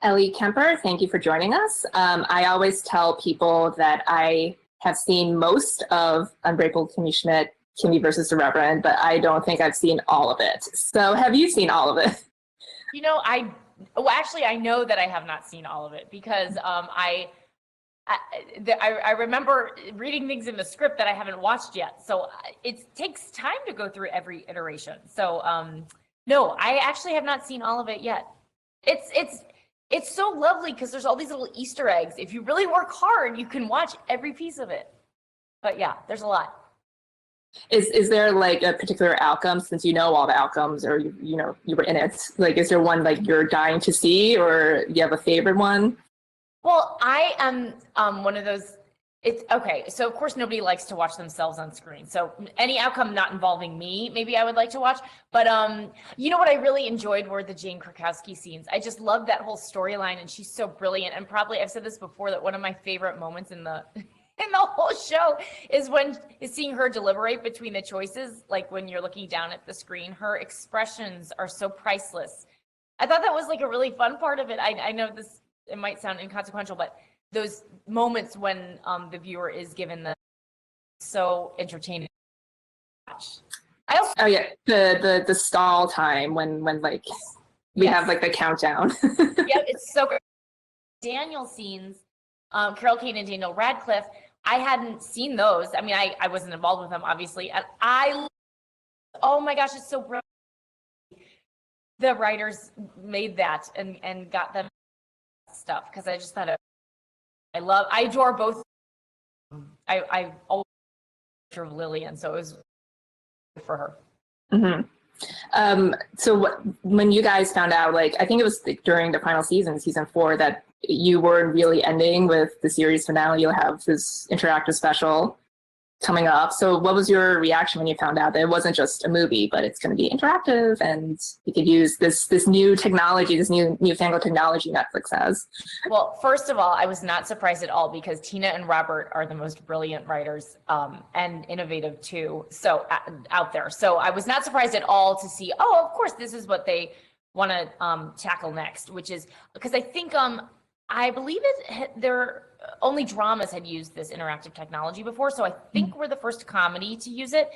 Ellie Kemper, thank you for joining us. I always tell people that I have seen most of Unbreakable Kimmy Schmidt, Kimmy versus the Reverend, but I don't think I've seen all of it. So have you seen all of it? Actually, I know that I have not seen all of it because I remember reading things in the script that I haven't watched yet. So it takes time to go through every iteration. So no, I actually have not seen all of it yet. It's so lovely because there's all these little Easter eggs. If you really work hard, you can watch every piece of it. But yeah, there's a lot. Is there like a particular outcome, since you know all the outcomes, or you were in it? Like, is there one like you're dying to see, or you have a favorite one? Well, I am one of those. It's okay. So of course nobody likes to watch themselves on screen. So any outcome not involving me, maybe I would like to watch. But you know what I really enjoyed were the Jane Krakowski scenes. I just love that whole storyline, and she's so brilliant. And probably I've said this before that one of my favorite moments in the in the whole show is seeing her deliberate between the choices. Like when you're looking down at the screen, her expressions are so priceless. I thought that was like a really fun part of it. I know this, it might sound inconsequential, but those moments when the viewer is given the so entertaining to watch. Oh yeah, the stall time when like we have like the countdown. Yep, it's so great. Daniel scenes, Carol Kane and Daniel Radcliffe. I hadn't seen those. I mean, I wasn't involved with them, obviously, and oh my gosh, it's so brilliant. The writers made that and got them stuff because I just thought I adore both. I always of Lillian, so it was good for her. So when you guys found out, like I think it was during the final season, season 4, that you were really ending with the series finale, you'll have this interactive special coming up. So what was your reaction when you found out that it wasn't just a movie, but it's going to be interactive and you could use this new technology, this newfangled technology Netflix has? Well, first of all, I was not surprised at all because Tina and Robert are the most brilliant writers and innovative too. So out there. So I was not surprised at all to see, oh, of course, this is what they want to tackle next, which is because I think I believe their only dramas had used this interactive technology before. So I think we're the first comedy to use it,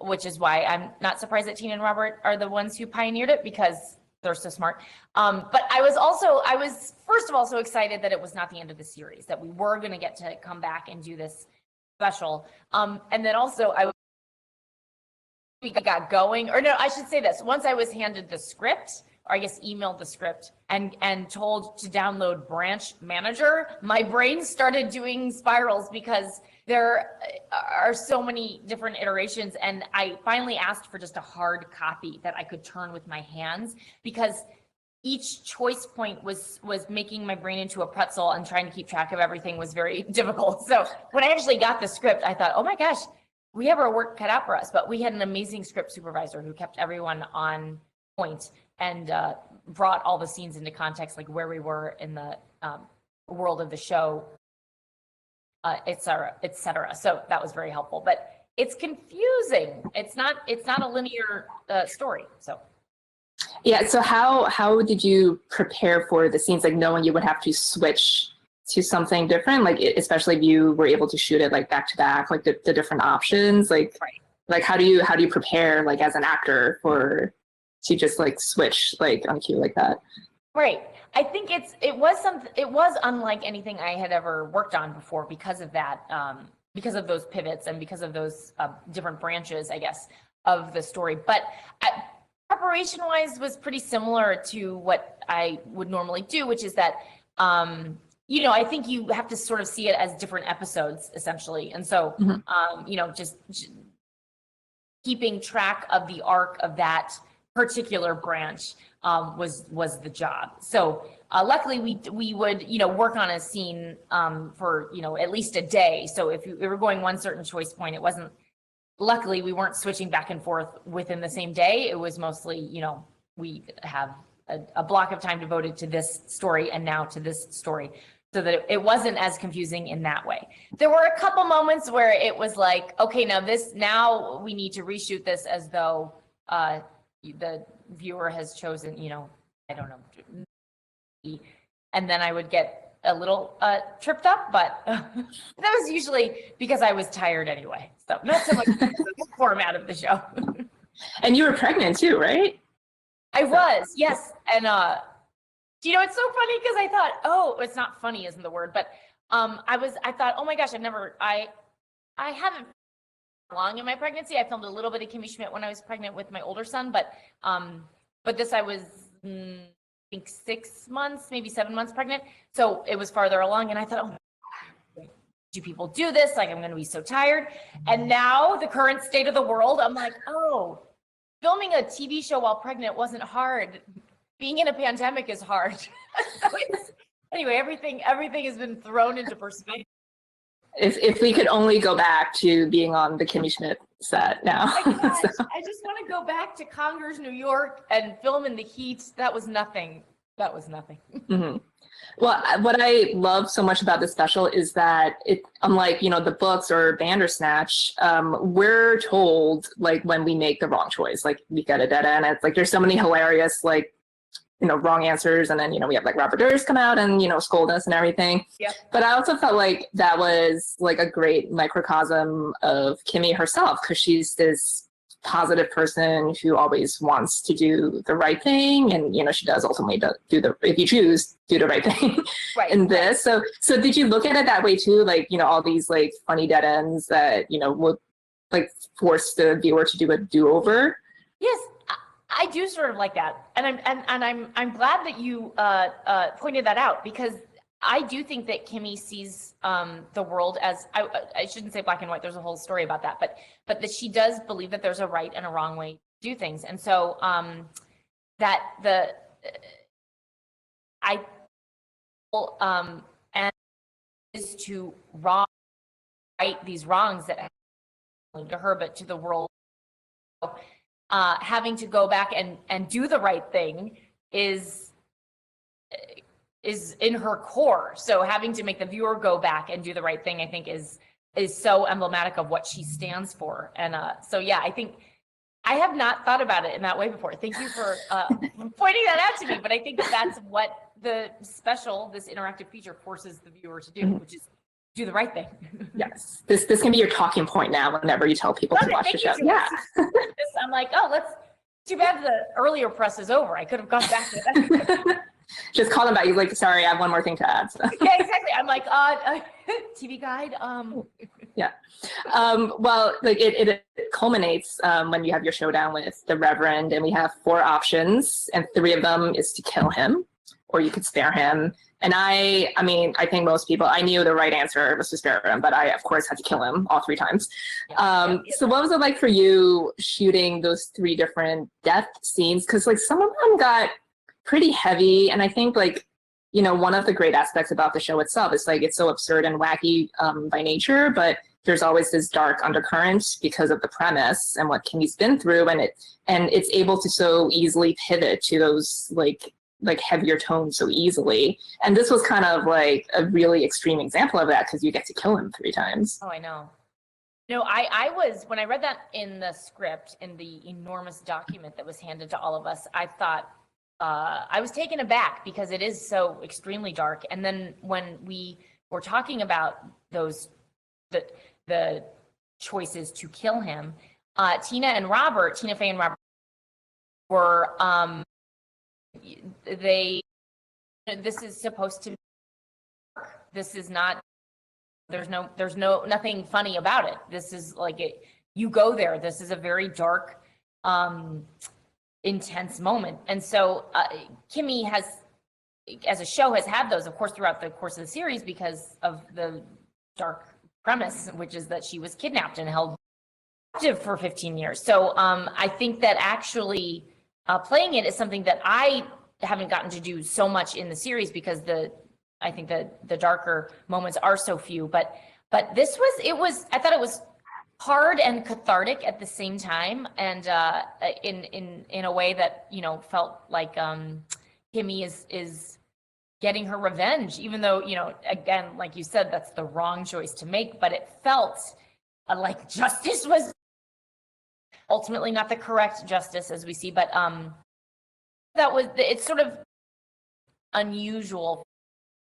which is why I'm not surprised that Tina and Robert are the ones who pioneered it because they're so smart. But I was first of all so excited that it was not the end of the series, that we were going to get to come back and do this special. And then also we got going, or no, I should say this. Once I was handed the script, or I guess emailed the script and told to download Branch Manager, my brain started doing spirals because there are so many different iterations. And I finally asked for just a hard copy that I could turn with my hands because each choice point was making my brain into a pretzel, and trying to keep track of everything was very difficult. So when I actually got the script, I thought, oh my gosh, we have our work cut out for us. But we had an amazing script supervisor who kept everyone on point and brought all the scenes into context, like where we were in the world of the show, et cetera, et cetera. So that was very helpful, but it's confusing. It's not a linear story. So. Yeah. So how did you prepare for the scenes, like knowing you would have to switch to something different, like especially if you were able to shoot it like back to back, like the different options, like right. Like how do you prepare like as an actor to just like switch like on cue like that? Right. I think it was unlike anything I had ever worked on before because of that, because of those pivots and because of those different branches, I guess, of the story. But preparation wise was pretty similar to what I would normally do, which is that, I think you have to sort of see it as different episodes essentially. And so, just keeping track of the arc of that particular branch was the job. So luckily we would work on a scene for at least a day. So if we were going one certain choice point, it wasn't, luckily we weren't switching back and forth within the same day. It was mostly we have a block of time devoted to this story and now to this story, so that it wasn't as confusing in that way. There were a couple moments where it was like, okay, now we need to reshoot this as though the viewer has chosen, I don't know, and then I would get a little tripped up, but that was usually because I was tired anyway. So not so much the format of the show. And you were pregnant too, right? I was, yes. And it's so funny because I thought, oh, it's not funny isn't the word, but I thought, oh my gosh, I haven't long in my pregnancy. I filmed a little bit of Kimmy Schmidt when I was pregnant with my older son, but this I was I think 6 months, maybe 7 months pregnant. So it was farther along, and I thought, oh, do people do this? Like, I'm going to be so tired. And now the current state of the world, I'm like, oh, filming a TV show while pregnant wasn't hard. Being in a pandemic is hard. So anyway, everything has been thrown into perspective. If we could only go back to being on the Kimmy Schmidt set now. Oh my gosh, so. I just want to go back to Congers, New York and film in the heat. That was nothing. Mm-hmm. Well, what I love so much about this special is that it, unlike, the books or Bandersnatch, we're told like when we make the wrong choice, like we get a dead end. It's like, there's so many hilarious, like, wrong answers. And then, we have like Robert Durst come out and, scold us and everything. Yep. But I also felt like that was like a great microcosm of Kimmy herself, because she's this positive person who always wants to do the right thing. And, she does ultimately if you choose, do the right thing right, in this. Right. So did you look at it that way too? Like, all these like funny dead ends that, would like force the viewer to do a do-over? Yes. I do sort of like that, and I'm glad that you pointed that out, because I do think that Kimmy sees the world as I shouldn't say black and white. There's a whole story about that, but that she does believe that there's a right and a wrong way to do things, and so that and is to right these wrongs that happen to her, but to the world. Having to go back and do the right thing is in her core. So having to make the viewer go back and do the right thing, I think is so emblematic of what she stands for. And so, yeah, I think I have not thought about it in that way before. Thank you for pointing that out to me. But I think that's what the special, this interactive feature, forces the viewer to do, which is do the right thing. Yes. This can be your talking point now whenever you tell people to watch the show. Yeah. I'm like, oh, too bad the earlier press is over. I could have gone back to that. Just call them back. You're like, sorry, I have one more thing to add. So. Yeah, exactly. I'm like, TV guide. Yeah. Well, like it culminates when you have your showdown with the Reverend, and we have 4 options, and 3 of them is to kill him, or you could spare him. And I think most people, I knew the right answer was to spare him, but I, of course, had to kill him all 3 times. So what was it like for you shooting those 3 different death scenes? Because like some of them got pretty heavy. And I think like, one of the great aspects about the show itself is like, it's so absurd and wacky by nature, but there's always this dark undercurrent because of the premise and what Kimmy's been through. And it's able to so easily pivot to those like heavier tones so easily. And this was kind of like a really extreme example of that, because you get to kill him 3 times. Oh, I know. I was, when I read that in the script, in the enormous document that was handed to all of us, I thought, I was taken aback because it is so extremely dark. And then when we were talking about the choices to kill him, Tina Fey and Robert were, this is supposed to be dark. This is not, there's nothing funny about it. This is like you go there. This is a very dark, intense moment. And so Kimmy has, as a show, has had those, of course, throughout the course of the series because of the dark premise, which is that she was kidnapped and held captive for 15 years. So I think that actually playing it is something that I haven't gotten to do so much in the series because I think the darker moments are so few. But this was I thought it was hard and cathartic at the same time, and in a way that felt like Kimmy is getting her revenge, even though again, like you said, that's the wrong choice to make. But it felt like justice was ultimately not the correct justice as we see, but it's sort of unusual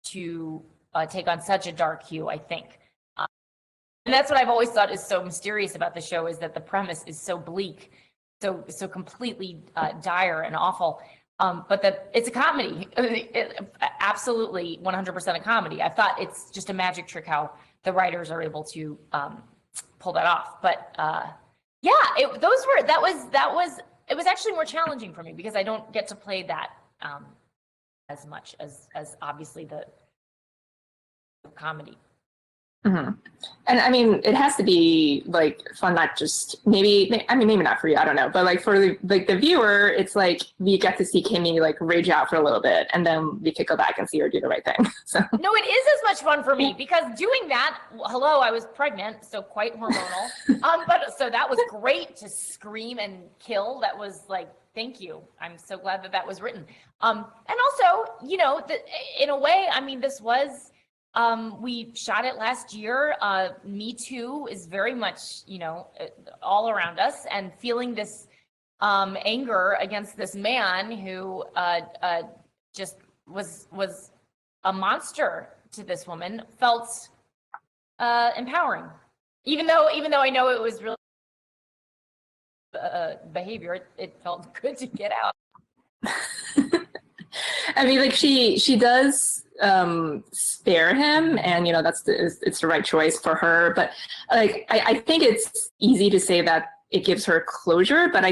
to take on such a dark hue, I think. And that's what I've always thought is so mysterious about the show, is that the premise is so bleak, so completely dire and awful. But that it's a comedy, absolutely 100% a comedy. I thought it's just a magic trick how the writers are able to pull that off. But yeah, it was actually more challenging for me because I don't get to play that as much as obviously the comedy. Mm-hmm. And I mean, it has to be like fun, not just maybe not for you, I don't know, but like for the viewer, it's like we get to see Kimmy like rage out for a little bit, and then we could go back and see her do the right thing. So no, it is as much fun for me because doing that, hello, I was pregnant, so quite hormonal. But so that was great to scream and kill. That was like, thank you. I'm so glad that was written. And also, you know, in a way, I mean, this was. We shot it last year. Me Too is very much, you know, all around us, and feeling this anger against this man who just was a monster to this woman felt empowering. Even though I know it was really behavior, it felt good to get out. I mean, like she does spare him, and you know it's the right choice for her. But like I think it's easy to say that it gives her closure, but I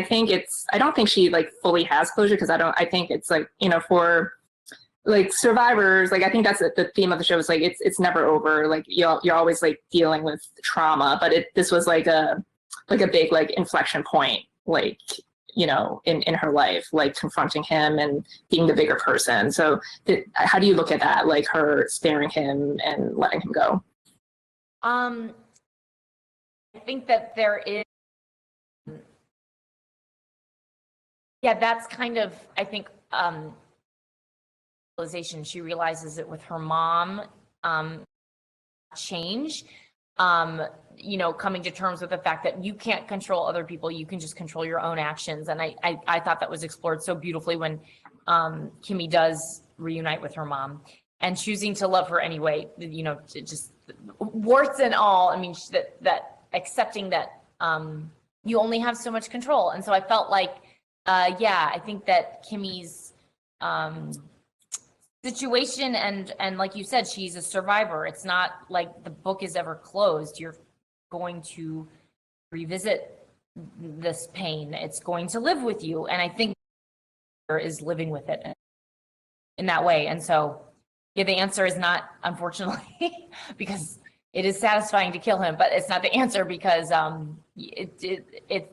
don't think she like fully has closure, because I think it's like, you know, for like survivors, like I think that's the theme of the show is like it's never over. Like you're always like dealing with trauma, but this was like a big like inflection point, like, you know, in her life, like confronting him and being the bigger person. So how do you look at that, like her sparing him and letting him go? I think that there is, yeah, that's kind of, I think, realization. She realizes it with her mom, change, you know, coming to terms with the fact that you can't control other people, you can just control your own actions. And I thought that was explored so beautifully when Kimmy does reunite with her mom and choosing to love her anyway, you know, just warts and all. I mean, that accepting that you only have so much control. And so I felt like, yeah, I think that Kimmy's situation, and like you said, she's a survivor. It's not like the book is ever closed. You're going to revisit this pain. It's going to live with you. And I think is living with it in that way. And so, yeah, the answer is not, unfortunately, because it is satisfying to kill him, but it's not the answer because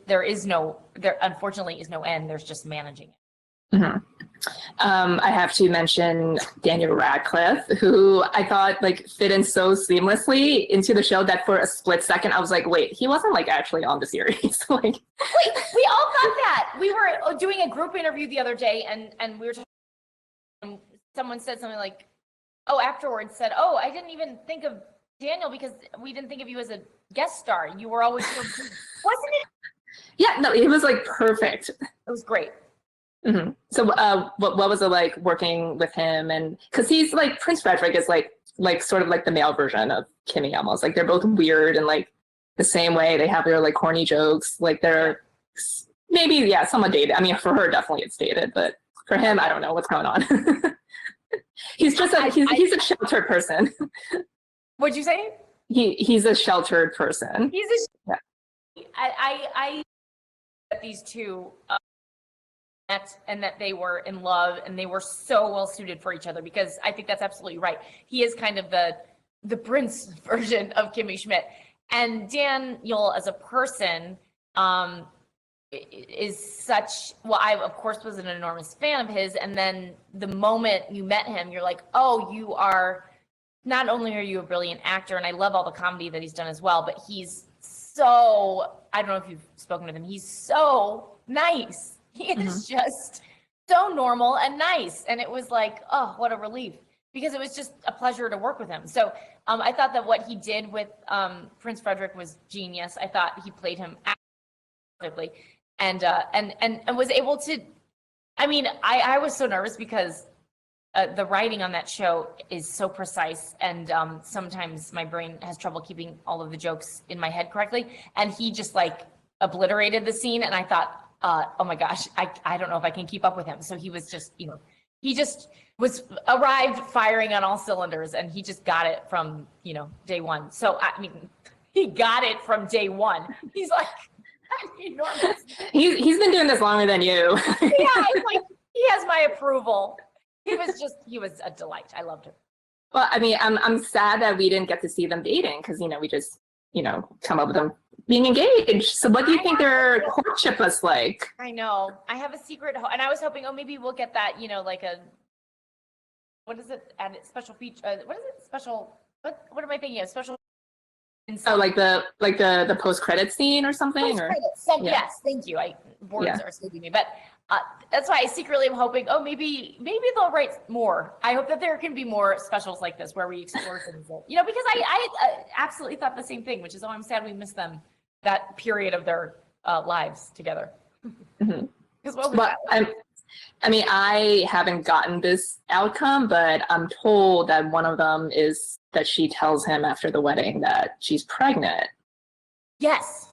there unfortunately is no end. There's just managing it. Mm-hmm. I have to mention Daniel Radcliffe, who I thought like fit in so seamlessly into the show that for a split second I was like, wait, he wasn't like actually on the series. Like, wait, we all thought that. We were doing a group interview the other day, and we were talking, and someone said something like, afterwards said, I didn't even think of Daniel because we didn't think of you as a guest star. You were always so good. Wasn't it? Yeah, no, it was like perfect. It was great. Mm-hmm. So what was it like working with him? And because he's like, Prince Frederick is like sort of like the male version of Kimmy, almost like they're both weird and like the same way. They have their like corny jokes, like they're maybe, yeah, somewhat dated. I mean, for her definitely it's dated, but for him, I don't know what's going on. He's just he's a sheltered person. What'd you say? He's a sheltered person. I these two and that they were in love and they were so well suited for each other, because I think that's absolutely right. He is kind of the Prince version of Kimmy Schmidt, and Daniel as a person is such, well, I of course was an enormous fan of his, and then the moment you met him, you're like, you are, not only are you a brilliant actor, and I love all the comedy that he's done as well, but he's so, I don't know if you've spoken with him, he's so nice. He is just so normal and nice. And it was like, what a relief, because it was just a pleasure to work with him. So I thought that what he did with Prince Frederick was genius. I thought he played him perfectly, and was able to, I mean, I was so nervous because the writing on that show is so precise, and sometimes my brain has trouble keeping all of the jokes in my head correctly. And he just like obliterated the scene, and I thought, oh my gosh, I don't know if I can keep up with him. So he was just, he just arrived firing on all cylinders, and he just got it from, day one. So, I mean, he got it from day one. He's like enormous. He's been doing this longer than you. Yeah, it's like, he has my approval. He was a delight. I loved him. Well, I mean, I'm sad that we didn't get to see them dating because, we just, come up with them being engaged. So what do you think their courtship was like? I know. I have a secret, and I was hoping, maybe we'll get that, like a, what is it? Add special feature. What is it? Special. What am I thinking of? Special. Oh, like the post credit scene or something. Yes, thank you. Words are escaping me, but that's why I secretly am hoping. Oh, maybe they'll write more. I hope that there can be more specials like this where we explore things. Because I absolutely thought the same thing, which is, I'm sad we missed them that period of their lives together. Mm-hmm. What was that? I haven't gotten this outcome, but I'm told that one of them is that she tells him after the wedding that she's pregnant. Yes.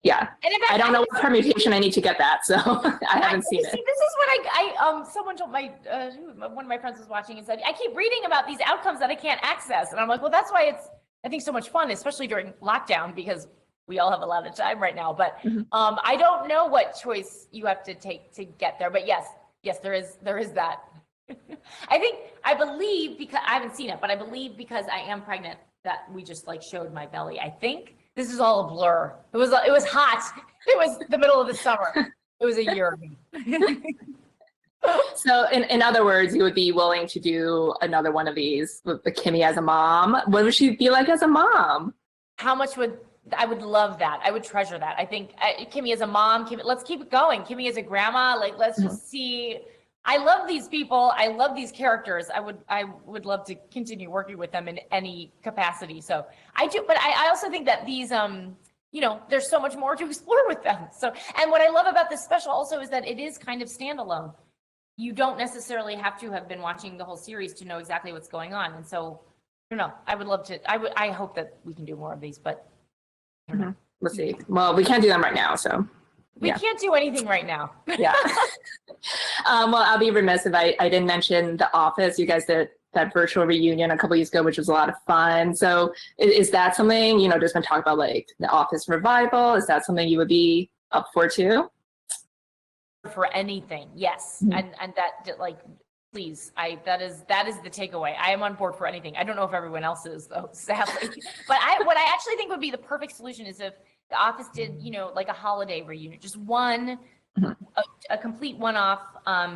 Yeah. And I don't know what permutation I need to get that, so I haven't seen it. This is what I someone told one of my friends was watching and said, I keep reading about these outcomes that I can't access. And I'm like, well, that's why it's, I think, so much fun, especially during lockdown, because we all have a lot of time right now. But I don't know what choice you have to take to get there. But yes, there is that. I believe, because I haven't seen it, but I believe because I am pregnant that we just showed my belly. I think this is all a blur. It was hot. It was the middle of the summer. It was a year ago. So in other words, you would be willing to do another one of these with the Kimmy as a mom. What would she be like as a mom? I would love that. I would treasure that. I think Kimmy as a mom, let's keep it going. Kimmy as a grandma, let's just see. I love these people. I love these characters. I would love to continue working with them in any capacity. So I do, but I also think that these, there's so much more to explore with them. So, and what I love about this special also is that it is kind of standalone. You don't necessarily have to have been watching the whole series to know exactly what's going on. And so, I don't know. I would love to. I hope that we can do more of these, but I don't know. We'll see. Well, we can't do them right now, so. We can't do anything right now. Yeah. Well, I'll be remiss if I didn't mention The Office. You guys did that virtual reunion a couple years ago, which was a lot of fun. So is that something, there's been talk about The Office revival. Is that something you would be up for too? For anything, yes. Mm-hmm. And that, please, that is the takeaway. I am on board for anything. I don't know if everyone else is, though, sadly. But what I actually think would be the perfect solution is if The Office did, a holiday reunion, just one, a complete one-off,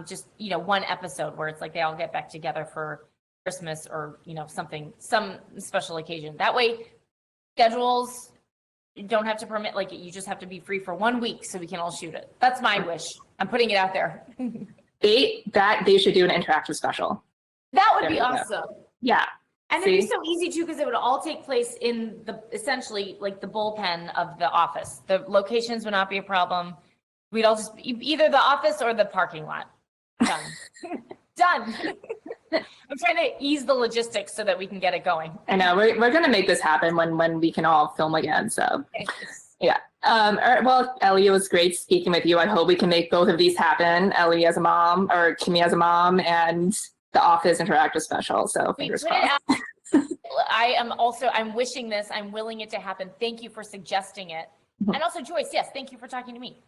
just, one episode where it's they all get back together for Christmas or, some special occasion. That way, schedules don't have to permit, you just have to be free for 1 week so we can all shoot it. That's my wish. I'm putting it out there. They should do an interactive special. That would be awesome. Yeah. And it'd be so easy too, because it would all take place in essentially the bullpen of the office. The locations would not be a problem. We'd all just either the office or the parking lot. Done. Done. I'm trying to ease the logistics so that we can get it going. I know we're going to make this happen when we can all film again. So yeah. All right, well, Ellie, it was great speaking with you. I hope we can make both of these happen. Ellie as a mom, or Kimmy as a mom, and The Office interactive special. So fingers crossed. I'm wishing this. I'm willing it to happen. Thank you for suggesting it. And also, Joyce, yes, thank you for talking to me.